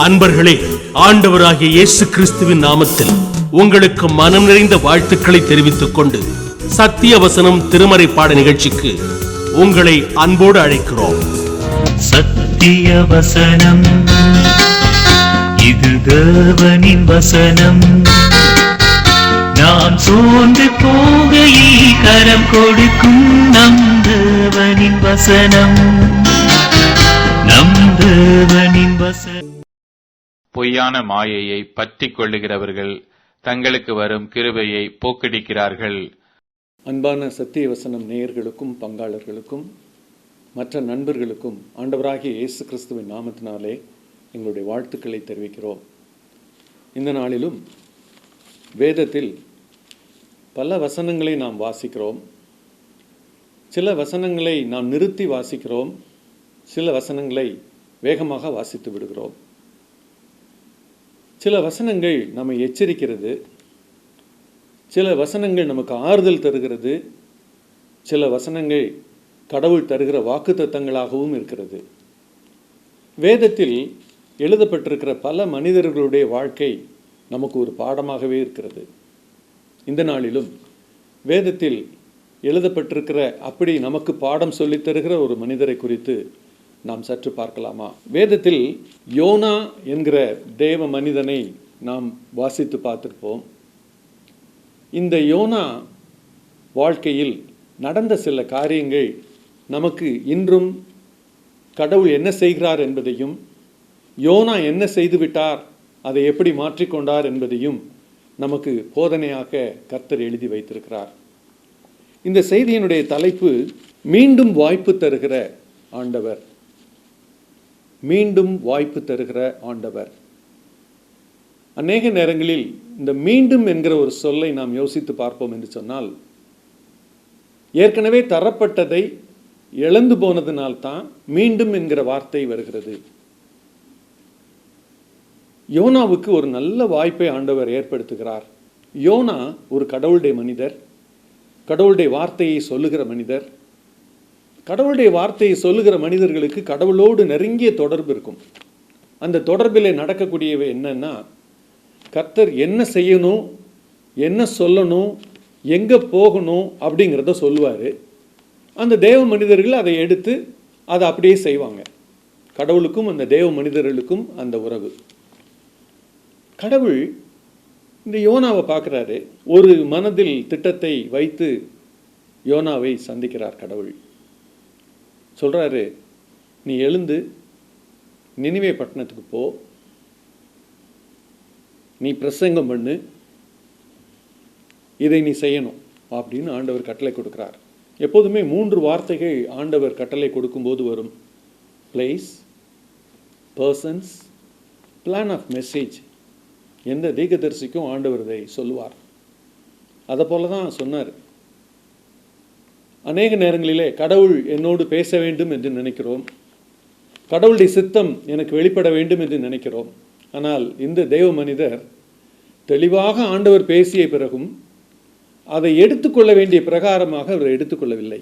அன்பர்களே, ஆண்டவராகிய இயேசு கிறிஸ்துவின் நாமத்தில் உங்களுக்கு மனம் நிறைந்த வாழ்த்துக்களை தெரிவித்துக் கொண்டு சத்திய வசனம் திருமறை பாட நிகழ்ச்சிக்கு உங்களை அன்போடு அழைக்கிறோம். சத்திய வசனம், இது தேவனின் வசனம். நாம் சோர்ந்து போகையில் கரம் கொடுக்கும் நம் தேவனின் வசனம், நம் தேவனின் வசனம். பொய்யான மாயையை பற்றி கொள்ளுகிறவர்கள் தங்களுக்கு வரும் கிருபையை போக்கடிக்கிறார்கள். அன்பான சத்திய வசனம் நேயர்களுக்கும் பங்காளர்களுக்கும் மற்ற நண்பர்களுக்கும் ஆண்டவராகிய இயேசு கிறிஸ்துவின் நாமத்தினாலே எங்களுடைய வாழ்த்துக்களை தெரிவிக்கிறோம். இந்த நாளிலும் வேதத்தில் பல வசனங்களை நாம் வாசிக்கிறோம். சில வசனங்களை நாம் நிறுத்தி வாசிக்கிறோம், சில வசனங்களை வேகமாக வாசித்து விடுகிறோம். சில வசனங்கள் நம்மை எச்சரிக்கிறது, சில வசனங்கள் நமக்கு ஆறுதல் தருகிறது, சில வசனங்கள் கடவுள் தருகிற வாக்குத்தத்தங்களாகவும் இருக்கிறது. வேதத்தில் எழுதப்பட்டிருக்கிற பல மனிதர்களுடைய வாழ்க்கை நமக்கு ஒரு பாடமாகவே இருக்கிறது. இந்த நாளிலும் வேதத்தில் எழுதப்பட்டிருக்கிற அப்படி நமக்கு பாடம் சொல்லித் தருகிற ஒரு மனிதரை குறித்து நாம் சற்று பார்க்கலாமா? வேதத்தில் யோனா என்கிற தேவ மனிதனை நாம் வாசித்து பார்த்திருப்போம். இந்த யோனா வாழ்க்கையில் நடந்த சில காரியங்கள் நமக்கு இன்றும் கடவுள் என்ன செய்கிறார் என்பதையும், யோனா என்ன செய்துவிட்டார், அதை எப்படி மாற்றிக்கொண்டார் என்பதையும் நமக்கு போதனையாக கர்த்தர் எழுதி வைத்திருக்கிறார். இந்த செய்தியினுடைய தலைப்பு மீண்டும் வாய்ப்பு தருகிற ஆண்டவர். மீண்டும் வாய்ப்பு தருகிற ஆண்டவர். அநேக நேரங்களில் இந்த மீண்டும் என்கிற ஒரு சொல்லை நாம் யோசித்து பார்ப்போம் என்று சொன்னால், ஏற்கனவே தரப்பட்டதை இழந்து போனதினால்தான் மீண்டும் என்கிற வார்த்தை வருகிறது. யோனாவுக்கு ஒரு நல்ல வாய்ப்பை ஆண்டவர் ஏற்படுத்துகிறார். யோனா ஒரு கடவுளுடைய மனிதர், கடவுளுடைய வார்த்தையை சொல்லுகிற மனிதர். கடவுளுடைய வார்த்தையை சொல்லுகிற மனிதர்களுக்கு கடவுளோடு நெருங்கிய தொடர்பு இருக்கும். அந்த தொடர்பில் நடக்கக்கூடியவை என்னன்னா, கர்த்தர் என்ன செய்யணும், என்ன சொல்லணும், எங்கே போகணும் அப்படிங்கிறத சொல்லுவார். அந்த தேவ மனிதர்கள் அதை எடுத்து அதை அப்படியே செய்வாங்க. கடவுளுக்கும் அந்த தேவ மனிதர்களுக்கும் அந்த உறவு. கடவுள் இந்த யோனாவை பார்க்குறாரு. ஒரு மனதில் திட்டத்தை வைத்து யோனாவை சந்திக்கிறார். கடவுள் சொல்கிறாரு, நீ எழுந்து நினிவே பட்டணத்துக்கு போ, நீ பிரசங்கம் பண்ணு, இதை நீ செய்யணும் அப்படின்னு ஆண்டவர் கட்டளை கொடுக்கிறார். எப்போதுமே 3 வார்த்தைகள் ஆண்டவர் கட்டளை கொடுக்கும்போது வரும். Place, persons, plan of message. எந்த தீர்க்கதரிசிக்கும் ஆண்டவர் இதை சொல்லுவார். அதை போல தான் சொன்னார். அநேக நேரங்களிலே கடவுள் என்னோடு பேச வேண்டும் என்று நினைக்கிறோம், கடவுளுடைய சித்தம் எனக்கு வெளிப்பட வேண்டும் என்று நினைக்கிறோம். ஆனால் இந்த தேவ மனிதர் தெளிவாக ஆண்டவர் பேசிய பிறகும் அதை எடுத்துக்கொள்ள வேண்டிய பிரகாரமாக அவர் எடுத்துக்கொள்ளவில்லை.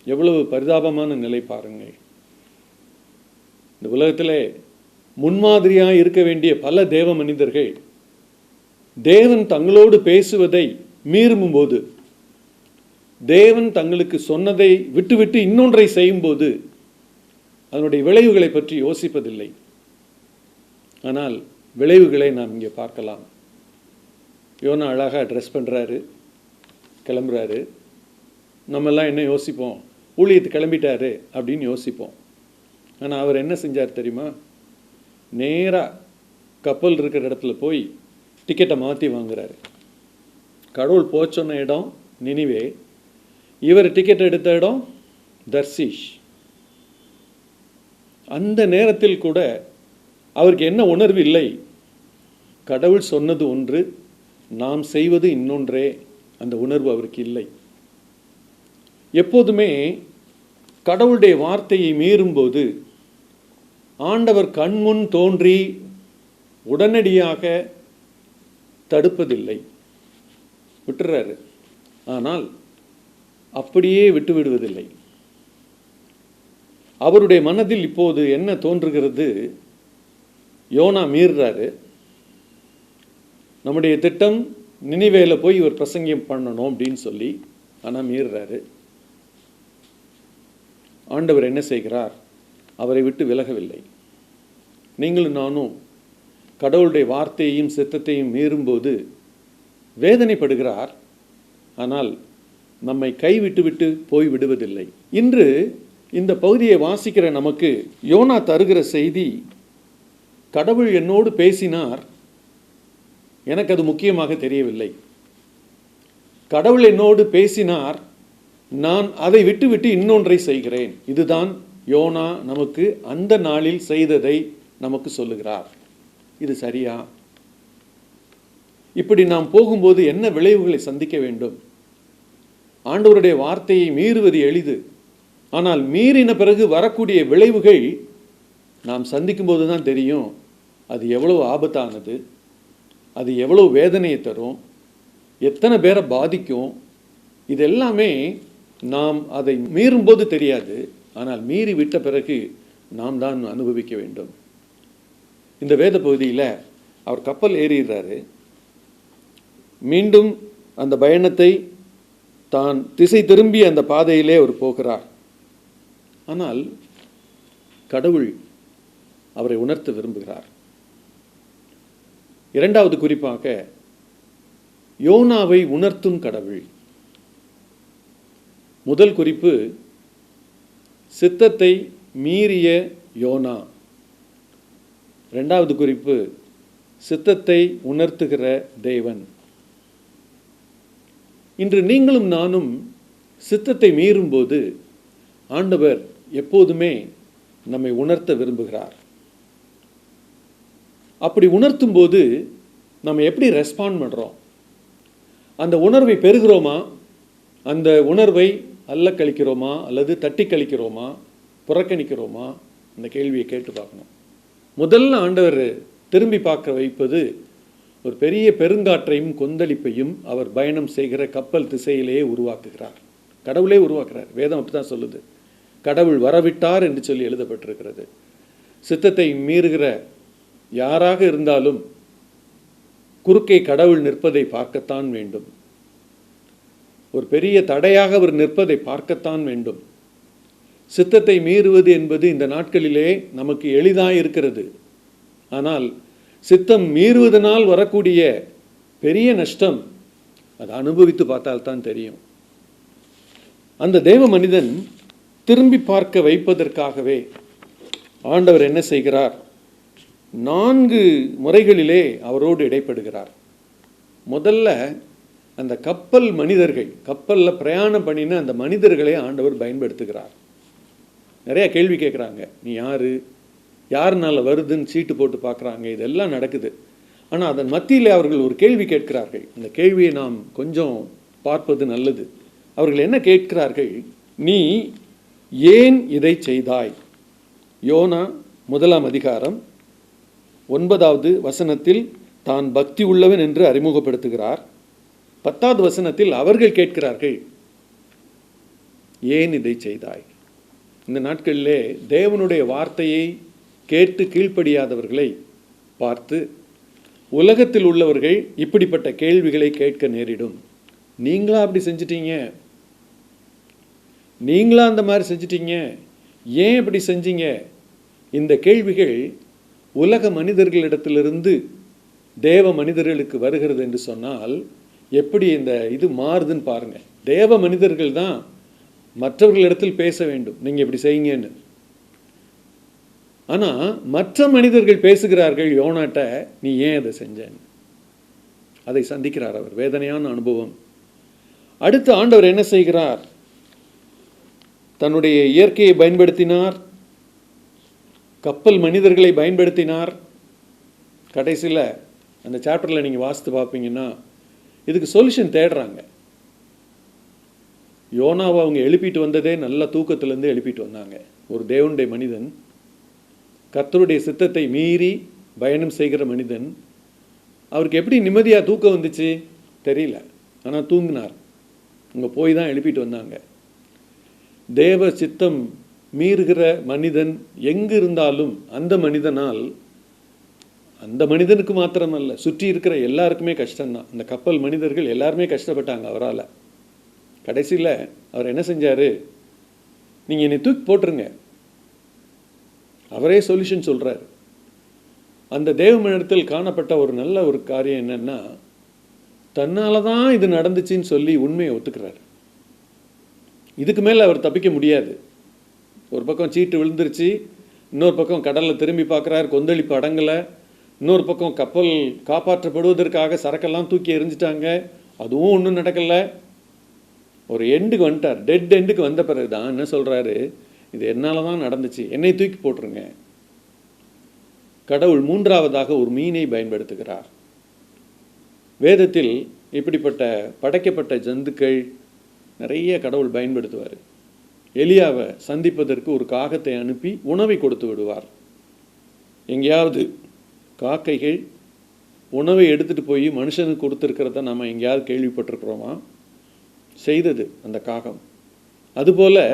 எவ்வளவு பரிதாபமான நிலை பாருங்கள். இந்த உலகத்திலே முன்மாதிரியாக இருக்க வேண்டிய பல தேவ மனிதர்கள் தேவன் தங்களோடு பேசுவதை மீறும்போது, தேவன் தங்களுக்கு சொன்னதை விட்டுவிட்டு இன்னொன்றை செய்யும்போது அதனுடைய விளைவுகளை பற்றி யோசிப்பதில்லை. ஆனால் விளைவுகளை நாம் இங்கே பார்க்கலாம். யோனா அழகாக ட்ரெஸ் பண்ணுறாரு, கிளம்புறாரு. நம்மெல்லாம் என்ன யோசிப்போம்? ஊழியத்தை கிளம்பிட்டாரு அப்படின்னு யோசிப்போம். ஆனால் அவர் என்ன செஞ்சார் தெரியுமா? நேராக கப்பல் இருக்கிற இடத்துல போய் டிக்கெட்டை மாற்றி வாங்குறாரு. கடவுள் போச்சொன்ன இடம் நினிவே, இவர் டிக்கெட் எடுத்த இடம் தர்சீஷ். அந்த நேரத்தில் கூட அவருக்கு என்ன உணர்வு இல்லை? கடவுள் சொன்னது ஒன்று, நாம் செய்வது இன்னொன்றே. அந்த உணர்வு அவருக்கு இல்லை. எப்போதுமே கடவுளுடைய வார்த்தையை மீறும்போது ஆண்டவர் கண்முன் தோன்றி உடனடியாக தடுப்பதில்லை, விட்டுறாரு. ஆனால் அப்படியே விட்டு விடுவதில்லை. அவருடைய மனதில் இப்போது என்ன தோன்றுகிறது? யோனா மீறுறாரு. நம்முடைய திட்டம் நினிவேல போய் இவர் பிரசங்கம் பண்ணணும் அப்படின்னு சொல்லி, ஆனால் மீறுறாரு. ஆண்டவர் என்ன செய்கிறார்? அவரை விட்டு விலகவில்லை. நீங்களும் நானும் கடவுளுடைய வார்த்தையையும் சித்தத்தையும் மீறும்போது வேதனைப்படுகிறார். ஆனால் நம்மை கைவிட்டு போய் விடுவதில்லை. இன்று இந்த பகுதியை வாசிக்கிற நமக்கு யோனா தருகிற செய்தி, கடவுள் என்னோடு பேசினார், எனக்கு அது முக்கியமாக தெரியவில்லை. கடவுள் என்னோடு பேசினார், நான் அதை விட்டு இன்னொன்றை செய்கிறேன். இதுதான் யோனா நமக்கு அந்த நாளில் செய்ததை நமக்கு சொல்லுகிறார். இது சரியா? இப்படி நாம் போகும்போது என்ன விளைவுகளை சந்திக்க வேண்டும்? ஆண்டவருடைய வார்த்தையை மீறுவது எளிது. ஆனால் மீறின பிறகு வரக்கூடிய விளைவுகள் நாம் சந்திக்கும் போது தான் தெரியும் அது எவ்வளவு ஆபத்தானது, அது எவ்வளவு வேதனையை தரும், எத்தனை பேரை பாதிக்கும். இதெல்லாமே நாம் அதை மீறும்போது தெரியாது. ஆனால் மீறி விட்ட பிறகு நாம் தான் அனுபவிக்க வேண்டும். இந்த வேத பகுதியில் அவர் கப்பல் ஏறிடுறாரு. மீண்டும் அந்த பயணத்தை தான் திசை திரும்பி அந்த பாதையிலே அவர் போகிறார். ஆனால் கடவுள் அவரை உணர்த்த விரும்புகிறார். இரண்டாவது குறிப்பாக யோனாவை உணர்த்தும் கடவுள். முதல் குறிப்பு சித்தத்தை மீறிய யோனா. இரண்டாவது குறிப்பு சித்தத்தை உணர்த்துகிற தேவன். இன்று நீங்களும் நானும் சித்தத்தை மீறும்போது ஆண்டவர் எப்போதுமே நம்மை உணர்த்த விரும்புகிறார். அப்படி உணர்த்தும் போது நம்ம எப்படி ரெஸ்பாண்ட் பண்ணுறோம்? அந்த உணர்வை பெறுகிறோமா? அந்த உணர்வை அல்ல கழிக்கிறோமா அல்லது தட்டி கழிக்கிறோமா, புறக்கணிக்கிறோமா? அந்த கேள்வியை கேட்டு பார்க்கணும். முதல்ல ஆண்டவர் திரும்பி பார்க்க வைப்பது ஒரு பெரிய பெருங்காற்றையும் கொந்தளிப்பையும் அவர் பயணம் செய்கிற கப்பல் திசையிலேயே உருவாக்குகிறார். கடவுளே உருவாக்குறார். வேதம் அப்படித்தான் சொல்லுது. கடவுள் வரவிட்டார் என்று சொல்லி எழுதப்பட்டிருக்கிறது. சித்தத்தை மீறுகிற யாராக இருந்தாலும் குறுக்கே கடவுள் நிற்பதை பார்க்கத்தான் வேண்டும். ஒரு பெரிய தடையாக அவர் நிற்பதை பார்க்கத்தான் வேண்டும். சித்தத்தை மீறுவது என்பது இந்த நாட்களிலே நமக்கு எளிதாக இருக்கிறது. ஆனால் சித்தம் மீறுவதனால் வரக்கூடிய பெரிய நஷ்டம் அதை அனுபவித்து பார்த்தால்தான் தெரியும். அந்த தேவ மனிதன் திரும்பி பார்க்க வைப்பதற்காகவே ஆண்டவர் என்ன செய்கிறார்? 4 முறைகளிலே அவரோடு இடைப்படுகிறார். முதல்ல அந்த கப்பல் மனிதர்கள், கப்பலில் பிரயாணம் பண்ணின அந்த மனிதர்களை ஆண்டவர் பயன்படுத்துகிறார். நிறைய கேள்வி கேட்குறாங்க. நீ யாரு, யாருனால வருதுன்னு சீட்டு போட்டு பார்க்குறாங்க. இதெல்லாம் நடக்குது. ஆனால் அதன் மத்தியில் அவர்கள் ஒரு கேள்வி கேட்கிறார்கள். அந்த கேள்வியை நாம் கொஞ்சம் பார்ப்பது நல்லது. அவர்கள் என்ன கேட்கிறார்கள்? நீ ஏன் இதை செய்தாய்? யோனா 1ஆம் அதிகாரம் 9வது வசனத்தில் தான் பக்தி உள்ளவன் என்று அறிமுகப்படுத்துகிறார். 10வது வசனத்தில் அவர்கள் கேட்கிறார்கள், ஏன் இதை செய்தாய்? இந்த நாட்களிலே தேவனுடைய வார்த்தையை கேட்டு கீழ்ப்படியாதவர்களை பார்த்து உலகத்தில் உள்ளவர்கள் இப்படிப்பட்ட கேள்விகளை கேட்க நேரிடும். நீங்களா அப்படி செஞ்சிட்டீங்க? நீங்களா அந்த மாதிரி செஞ்சிட்டீங்க? ஏன் இப்படி செஞ்சீங்க? இந்த கேள்விகள் உலக மனிதர்களிடத்திலிருந்து தேவ மனிதர்களுக்கு வருகிறது என்று சொன்னால் எப்படி இந்த இது மாறுதுன்னு பாருங்க. தேவ மனிதர்கள் தான் மற்றவர்களிடத்தில் பேச வேண்டும், நீங்க இப்படி செய்யுங்கன்னு. ஆனா மற்ற மனிதர்கள் பேசுகிறார்கள் யோனாட்ட, நீ ஏன் அதை செஞ்சேன்னு. அதை சந்திக்கிறார் அவர். வேதனையான அனுபவம். அடுத்து ஆண்டவர் என்ன செய்கிறார்? தன்னுடைய இயற்கையை பயன்படுத்தினார், கப்பல் மனிதர்களை பயன்படுத்தினார். கடைசியில் அந்த சாப்டரில் நீங்கள் வாசித்து பார்ப்பீங்கன்னா இதுக்கு சொல்யூஷன் தேடுறாங்க. யோனாவை அவங்க எழுப்பிட்டு வந்ததே நல்ல தூக்கத்திலேருந்து எழுப்பிட்டு வந்தாங்க. ஒரு தேவனுடைய மனிதன், கர்த்தருடைய சித்தத்தை மீறி பயணம் செய்கிற மனிதன். அவருக்கு எப்படி நிம்மதியாக தூக்கம் வந்துச்சு தெரியல, ஆனால் தூங்கினார். அங்கே போய் தான் எழுப்பிட்டு வந்தாங்க. தேவ சித்தம் மீறுகிற மனிதன் எங்கு இருந்தாலும் அந்த மனிதனால், அந்த மனிதனுக்கு மாத்திரமல்ல, சுற்றி இருக்கிற எல்லாருக்குமே கஷ்டம்தான். அந்த கப்பல் மனிதர்கள் எல்லாருமே கஷ்டப்பட்டாங்க அவரால். கடைசியில் அவர் என்ன செஞ்சார்? நீங்கள் என்னை தூக்கி போட்டுருங்க. அவரே சொல்யூஷன் சொல்கிறார். அந்த தேவமனிதத்தில் காணப்பட்ட ஒரு நல்ல ஒரு காரியம் என்னன்னா, தன்னால தான் இது நடந்துச்சுன்னு சொல்லி உண்மையை ஒத்துக்கிறார். இதுக்கு மேலே அவர் தப்பிக்க முடியாது. ஒரு பக்கம் சீட்டு விழுந்துருச்சு, இன்னொரு பக்கம் கடலில் திரும்பி பார்க்குறாரு, கொந்தளிப்பு அடங்கலை. இன்னொரு பக்கம் கப்பல் காப்பாற்றப்படுவதற்காக சரக்கெல்லாம் தூக்கி எறிஞ்சிட்டாங்க, அதுவும் ஒன்றும் நடக்கலை. ஒரு எண்டுக்கு வந்துட்டார். டெட் எண்டுக்கு வந்த பிறகு தான் என்ன சொல்கிறாரு? இது என்னால் தான் நடந்துச்சு, என்னை தூக்கி போட்டுருங்க. கடவுள் மூன்றாவதாக ஒரு மீனை பயன்படுத்துகிறார். வேதத்தில் இப்படிப்பட்ட படைக்கப்பட்ட ஜந்துக்கள் நிறைய கடவுள் பயன்படுத்துவார். எலியாவை சந்திப்பதற்கு ஒரு காகத்தை அனுப்பி உணவை கொடுத்து விடுவார். எங்கேயாவது காக்கைகள் உணவை எடுத்துகிட்டு போய் மனுஷனுக்கு கொடுத்துருக்கிறத நம்ம எங்கேயாவது கேள்விப்பட்டிருக்கிறோமா? செய்தது அந்த காகம். அதுபோல்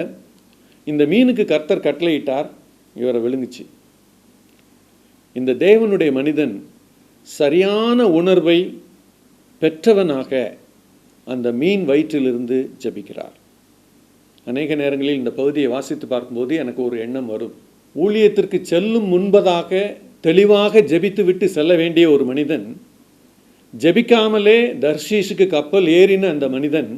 இந்த மீனுக்கு கர்த்தர் கட்டளையிட்டார், இவரை விழுங்குச்சு. இந்த தேவனுடைய மனிதன் சரியான உணர்வை பெற்றவனாக அந்த மீன் வயிற்றிலிருந்து ஜபிக்கிறார். அநேக நேரங்களில் இந்த பகுதியை வாசித்து பார்க்கும்போது எனக்கு ஒரு எண்ணம் வரும். ஊழியத்திற்கு செல்லும் முன்பதாக தெளிவாக ஜெபித்து விட்டு செல்ல வேண்டிய ஒரு மனிதன், ஜெபிக்காமலே தர்ஷீஷுக்கு கப்பல் ஏறின அந்த மனிதன்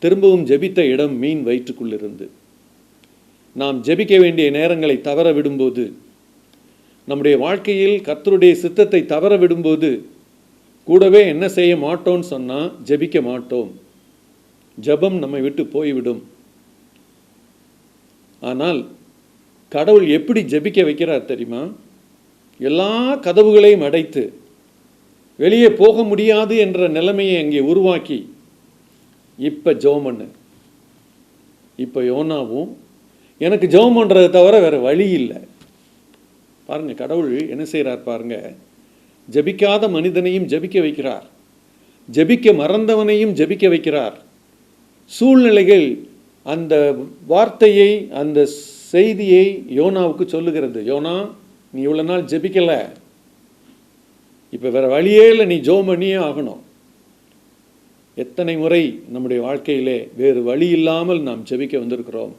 திரும்பவும் ஜெபித்த இடம் மீன் வயிற்றுக்குள்ளிருந்து. நாம் ஜெபிக்க வேண்டிய நேரங்களை தவற விடும்போது, நம்முடைய வாழ்க்கையில் கர்த்தருடைய சித்தத்தை தவற விடும்போது, கூடவே என்ன செய்ய மாட்டோம்னு சொன்னால் ஜெபிக்க மாட்டோம். ஜெபம் நம்மை விட்டு போய்விடும். ஆனால் கடவுள் எப்படி ஜெபிக்க வைக்கிறார் தெரியுமா? எல்லா கதவுகளையும் அடைத்து வெளியே போக முடியாது என்ற நிலைமையை அங்கே உருவாக்கி, இப்போ ஜெபம் பண்ணு. இப்போ யோனாவும் எனக்கு ஜெபம் பண்ணுறதை தவிர வேறு வழி இல்லை. பாருங்கள், கடவுள் என்ன செய்கிறார் பாருங்க. ஜெபிக்காத மனிதனையும் ஜெபிக்க வைக்கிறார், ஜெபிக்க மறந்தவனையும் ஜெபிக்க வைக்கிறார். சூழ்நிலைகள் அந்த வார்த்தையை, அந்த செய்தியை யோனாவுக்கு சொல்லுகிறது. யோனா, நீ இவ்வளோ நாள் ஜெபிக்கலை, இப்போ வேறு வழியே இல்லை, நீ ஜெபம் பண்ணியே ஆகணும். எத்தனை முறை நம்முடைய வாழ்க்கையிலே வேறு வழி இல்லாமல் நாம் ஜெபிக்க வந்திருக்கிறோம்,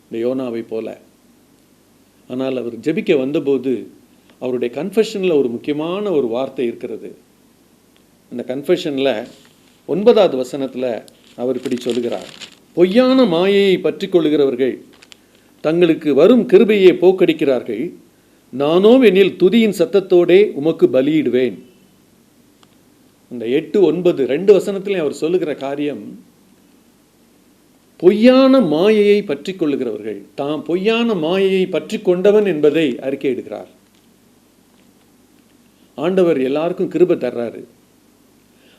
இந்த யோனாவை போல. ஆனால் அவர் ஜெபிக்க வந்தபோது அவருடைய கன்ஃபெஷனில் ஒரு முக்கியமான ஒரு வார்த்தை இருக்கிறது. அந்த கன்ஃபெஷனில் 9வது வசனத்தில் அவர் இப்படி சொல்லுகிறார்: பொய்யான மாயையை பற்றி கொள்ளுகிறவர்கள் தங்களுக்கு வரும் கிருபையை போக்கடிக்கிறார்கள். நானோ என்னில் துதியின் சத்தத்தோடே உமக்கு பலியிடுவேன். அந்த 8, 9 2 வசனத்திலையும் அவர் சொல்லுகிற காரியம், பொய்யான மாயையை பற்றி கொள்ளுகிறவர்கள், தாம் பொய்யான மாயையை பற்றி கொண்டவன் என்பதை அறிக்கையிடுகிறார். ஆண்டவர் எல்லாருக்கும் கிருபை தர்றாரு.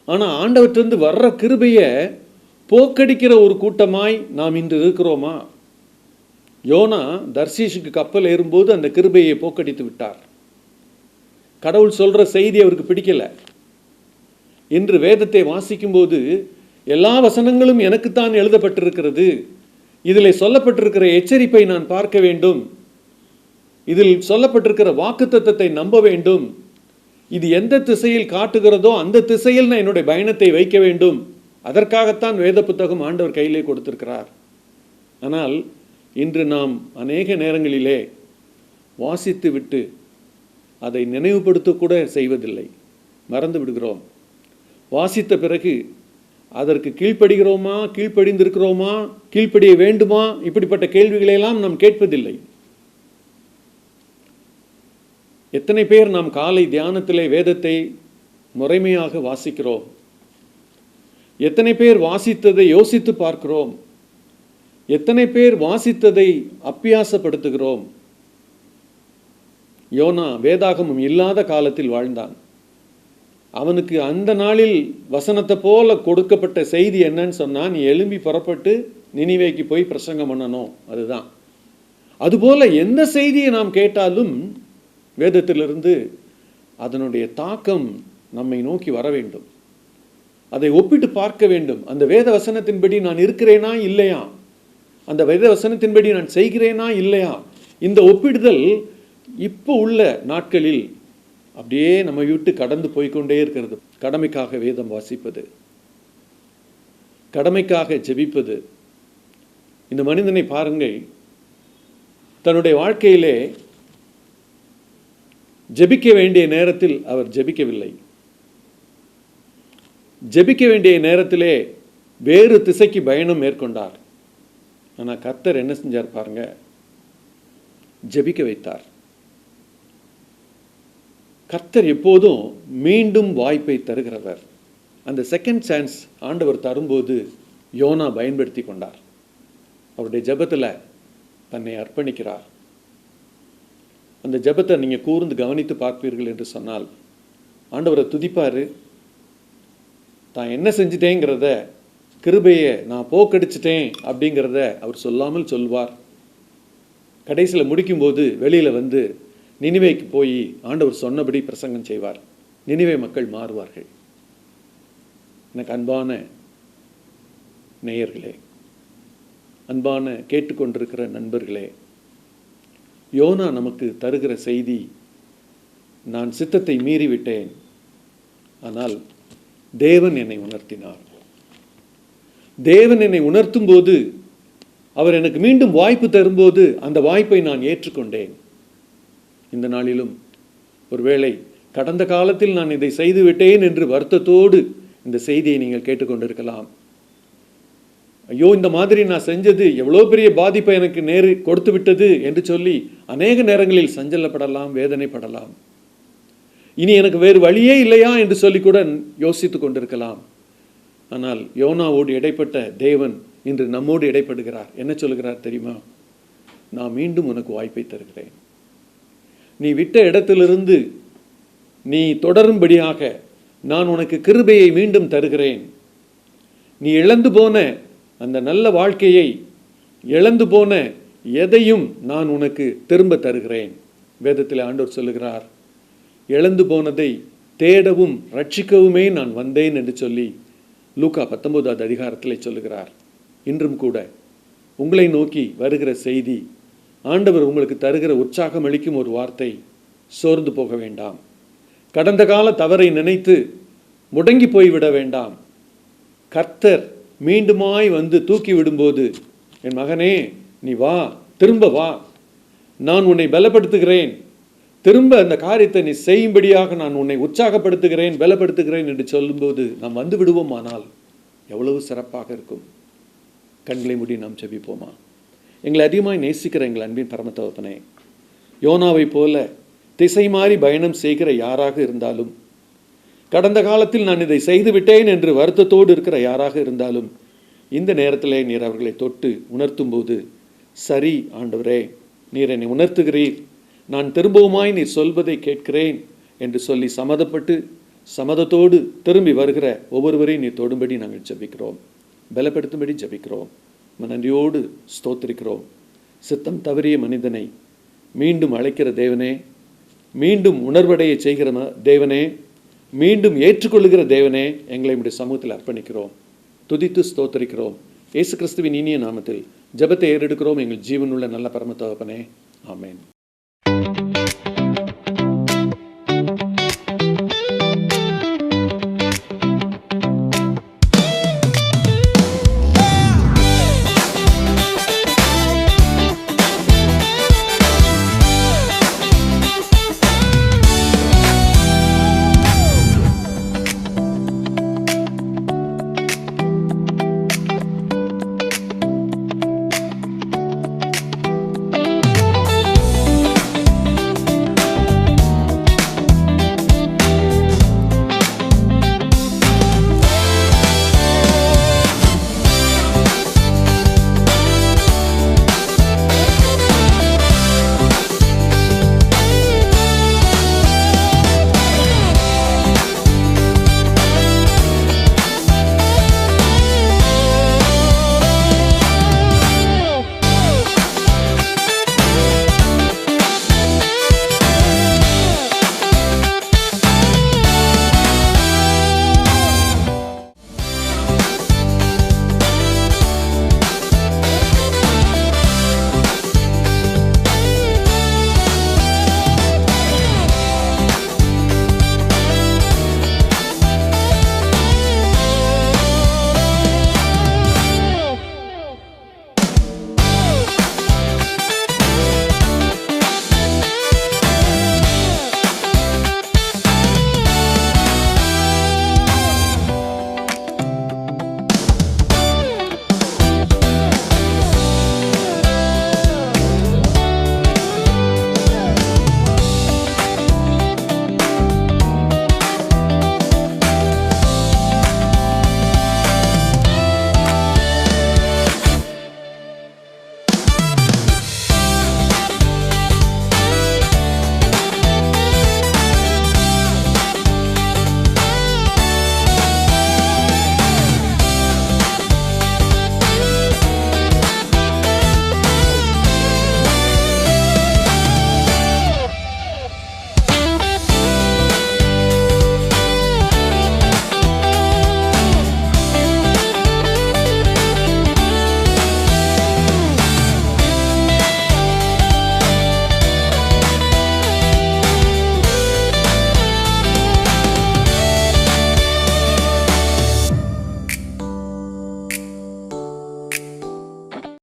ஆனால் ஆண்டவற்றிலிருந்து வர்ற கிருபையை போக்கடிக்கிற ஒரு கூட்டமாய் நாம் இன்று இருக்கிறோமா? யோனா தர்ஷீஷுக்கு கப்பல் ஏறும்போது அந்த கிருபையை போக்கடித்து விட்டார். கடவுள் சொல்கிற செய்தி அவருக்கு பிடிக்கலை. இன்று வேதத்தை வாசிக்கும்போது எல்லா வசனங்களும் எனக்குத்தான் எழுதப்பட்டிருக்கிறது, இதில் சொல்லப்பட்டிருக்கிற எச்சரிப்பை நான் பார்க்க வேண்டும், இதில் சொல்லப்பட்டிருக்கிற வாக்குத்தத்தத்தை நம்ப வேண்டும், இது எந்த திசையில் காட்டுகிறதோ அந்த திசையில் நான் என்னுடைய பயணத்தை வைக்க வேண்டும். அதற்காகத்தான் வேத புத்தகம் ஆண்டவர் கையிலே கொடுத்திருக்கிறார். ஆனால் இன்று நாம் அநேக நேரங்களிலே வாசித்து விட்டு அதை நினைவுபடுத்த கூட செய்வதில்லை, மறந்து விடுகிறோம். வாசித்த பிறகு அதற்கு கீழ்ப்படுகிறோமா, கீழ்ப்படிந்திருக்கிறோமா, கீழ்ப்படிய வேண்டுமா, இப்படிப்பட்ட கேள்விகளையெல்லாம் நாம் கேட்பதில்லை. எத்தனை பேர் நாம் காலை தியானத்திலே வேதத்தை முறைமையாக வாசிக்கிறோம்? எத்தனை பேர் வாசித்ததை யோசித்து பார்க்கிறோம்? எத்தனை பேர் வாசித்ததை அப்பியாசப்படுத்துகிறோம்? யோனா வேதாகமம் இல்லாத காலத்தில் வாழ்ந்தான். அவனுக்கு அந்த நாளில் வசனத்தை போல கொடுக்கப்பட்ட செய்தி என்னன்னு சொன்னால், நீ எழும்பி புறப்பட்டு நினிவேக்கு போய் பிரசங்கம் பண்ணணும், அதுதான். அதுபோல எந்த செய்தியை நாம் கேட்டாலும் வேதத்திலிருந்து அதனுடைய தாக்கம் நம்மை நோக்கி வர வேண்டும். அதை ஒப்பிட்டு பார்க்க வேண்டும். அந்த வேத வசனத்தின்படி நான் இருக்கிறேனா இல்லையா, அந்த வேத வசனத்தின்படி நான் செய்கிறேனா இல்லையா? இந்த ஒப்பிடுதல் இப்போ உள்ள நாட்களில் அப்படியே நம்ம விட்டு கடந்து போய்க்கொண்டே இருக்கிறது. கடமைக்காக வேதம் வாசிப்பது, கடமைக்காக ஜெபிப்பது. இந்த மனிதனை பாருங்கள், தன்னுடைய வாழ்க்கையிலே ஜெபிக்க வேண்டிய நேரத்தில் அவர் ஜெபிக்கவில்லை. ஜெபிக்க வேண்டிய நேரத்திலே வேறு திசைக்கு பயணம் மேற்கொண்டார். ஆனால் கர்த்தர் என்ன செஞ்சார் பாருங்க, ஜெபிக்க வைத்தார். கர்த்தர் எப்போதும் மீண்டும் வாய்ப்பை தருகிறவர். அந்த செகண்ட் சான்ஸ் ஆண்டவர் தரும்போது யோனா பயன்படுத்தி கொண்டார். அவருடைய ஜெபத்தில் தன்னை அர்ப்பணிக்கிறார். அந்த ஜெபத்தை நீங்கள் கூர்ந்து கவனித்து பார்ப்பீர்கள் என்று சொன்னால், ஆண்டவரை துதிப்பார். தான் என்ன செஞ்சிட்டேங்கிறத, கிருபையை நான் போக்கடிச்சிட்டேன் அப்படிங்கிறத அவர் சொல்லாமல் சொல்வார். கடைசியில் முடிக்கும்போது வெளியில் வந்து நினிவேக்கு போய் ஆண்டவர் சொன்னபடி பிரசங்கம் செய்வார். நினிவே மக்கள் மாறுவார்கள். எனக்கு அன்பான நேயர்களே, அன்பான கேட்டுக்கொண்டிருக்கிற நண்பர்களே, யோனா நமக்கு தருகிற செய்தி, நான் சித்தத்தை மீறிவிட்டேன், ஆனால் தேவன் என்னை உணர்த்தினார். தேவன் என்னை உணர்த்தும் போது, அவர் எனக்கு மீண்டும் வாய்ப்பு தரும்போது அந்த வாய்ப்பை நான் ஏற்றுக்கொண்டேன். இந்த நாளிலும் ஒருவேளை கடந்த காலத்தில் நான் இதை செய்து விட்டேன் என்று வருத்தத்தோடு இந்த செய்தியை நீங்கள் கேட்டுக்கொண்டிருக்கலாம். ஐயோ, இந்த மாதிரி நான் செஞ்சது எவ்வளோ பெரிய பாதிப்பை எனக்கு கொடுத்து விட்டது என்று சொல்லி அநேக நேரங்களில் சஞ்சலப்படலாம், வேதனைப்படலாம். இனி எனக்கு வேறு வழியே இல்லையா என்று சொல்லி கூட யோசித்து கொண்டிருக்கலாம். ஆனால் யோனாவோடு இடைப்பட்ட தேவன் இன்று நம்மோடு இடைப்படுகிறார். என்ன சொல்கிறார் தெரியுமா? நான் மீண்டும் உனக்கு வாய்ப்பை தருகிறேன். நீ விட்ட இடத்திலிருந்து நீ தொடரும்படியாக நான் உனக்கு கிருபையை மீண்டும் தருகிறேன். நீ இழந்து போன அந்த நல்ல வாழ்க்கையை, இழந்து போன எதையும் நான் உனக்கு திரும்ப தருகிறேன். வேதத்தில் ஆண்டவர் சொல்லுகிறார், இழந்து போனதை தேடவும் ரட்சிக்கவுமே நான் வந்தேன் என்று சொல்லி லூக்கா 19வது அதிகாரத்தில் சொல்லுகிறார். இன்றும் கூட உங்களை நோக்கி வருகிற செய்தி, ஆண்டவர் உங்களுக்கு தருகிற உற்சாகம் அளிக்கும் ஒரு வார்த்தை, சோர்ந்து போக வேண்டாம். கடந்த கால தவறை நினைத்து முடங்கி போய்விட வேண்டாம். கர்த்தர் மீண்டுமாய் வந்து தூக்கி விடும்போது, என் மகனே நீ வா, திரும்ப வா, நான் உன்னை பலப்படுத்துகிறேன், திரும்ப அந்த காரியத்தை நீ செய்யும்படியாக நான் உன்னை உற்சாகப்படுத்துகிறேன், பலப்படுத்துகிறேன் என்று சொல்லும்போது நாம் வந்து விடுவோம். ஆனால் எவ்வளவு சிறப்பாக இருக்கும். கண்களை மூடி நாம் ஜெபிப்போமா? எங்களை அதிகமாய் நேசிக்கிற எங்கள் அன்பின் பரம தகப்பனே, யோனாவை போல திசை மாறி பயணம் செய்கிற யாராக இருந்தாலும், கடந்த காலத்தில் நான் இதை செய்து விட்டேன் என்று வருத்தத்தோடு இருக்கிற யாராக இருந்தாலும், இந்த நேரத்திலே நீர் அவர்களை தொட்டு உணர்த்தும் போது, சரி ஆண்டவரே, நீர் என்னை உணர்த்துகிறீர், நான் திரும்பவுமாய் நீர் சொல்வதை கேட்கிறேன் என்று சொல்லி சம்மதத்தோடு திரும்பி வருகிற ஒவ்வொருவரையும் நீர் தொடும்படி நாங்கள் ஜெபிக்கிறோம், பலப்படுத்தும்படி ஜெபிக்கிறோம். நன்றியோடு ஸ்தோத்திரிக்கிறோம். சித்தம் தவறிய மனிதனை மீண்டும் அழைக்கிற தேவனே, மீண்டும் உணர்வடைய செய்கிற தேவனே, மீண்டும் ஏற்றுக்கொள்ளுகிற தேவனே, எங்களை உம்முடைய சமூகத்தில் அர்ப்பணிக்கிறோம், துதித்து ஸ்தோத்திரிக்கிறோம். இயேசு கிறிஸ்துவின் இனிய நாமத்தில் ஜெபத்தை ஏறெடுக்கிறோம் எங்கள் ஜீவனுள்ள நல்ல பரம தகப்பனே. ஆமென்.